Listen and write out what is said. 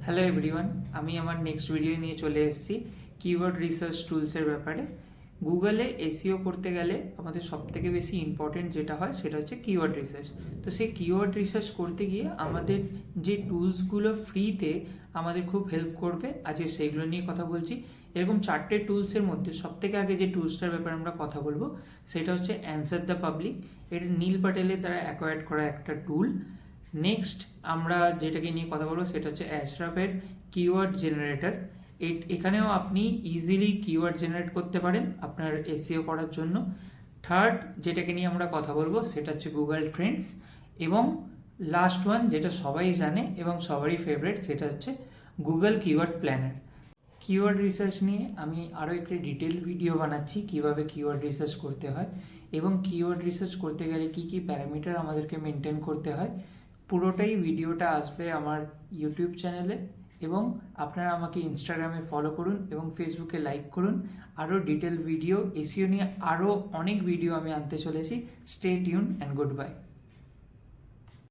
Hello everyone, আমি আমার next video নিয়ে চলে এসেছি কিওয়ার্ড রিসার্চ টুলসের ব্যাপারে। গুগলে এসইও করতে গেলে আমাদের সবথেকে বেশি ইম্পর্টেন্ট যেটা হয় সেটা হচ্ছে কিওয়ার্ড রিসার্চ। তো সেই কিওয়ার্ড রিসার্চ করতে গিয়ে আমাদের যে টুলসগুলো ফ্রিতে আমাদের খুব হেল্প করবে, আজকে সেইগুলো নিয়ে কথা বলছি। এরকম 4টে টুলসের মধ্যে সবথেকে আগে যে টুলসটার ব্যাপারে আমরা কথা বলবো সেটা হচ্ছে অ্যান্সার দ্য পাবলিক। এটা নীল প্যাটেলের দ্বারা অ্যাকোয়ার্ড করা একটা টুল। নেক্সট আমরা যেটাকে নিয়ে কথা বলবো সেটা হচ্ছে অ্যাশরাফের কিওয়ার্ড জেনারেটর। এখানেও আপনি ইজিলি কিওয়ার্ড জেনারেট করতে পারেন আপনার এসইও করার জন্য। থার্ড যেটাকে নিয়ে আমরা কথা বলবো সেটা হচ্ছে গুগল ট্রেন্ডস। এবং লাস্ট ওয়ান যেটা সবাই জানে এবং সবারই ফেভারিট সেটা হচ্ছে Google keyword planner. Keyword research নিয়ে আমি আরও একটি ডিটেল ভিডিও বানাচ্ছি কিভাবে কিওয়ার্ড রিসার্চ করতে হয় এবং কিওয়ার্ড রিসার্চ করতে গেলে কি কি প্যারামিটার আমাদেরকে মেনটেন করতে হয়। পুরোটাই ভিডিওটা আসবে আমার ইউটিউব চ্যানেলে, এবং আপনারা আমাকে ইনস্টাগ্রামে ফলো করুন এবং ফেসবুকে লাইক করুন। আরও ডিটেল ভিডিও এসইও নিয়ে আরও অনেক ভিডিও আমি আনতে চলেছি। Stay tune and good bye.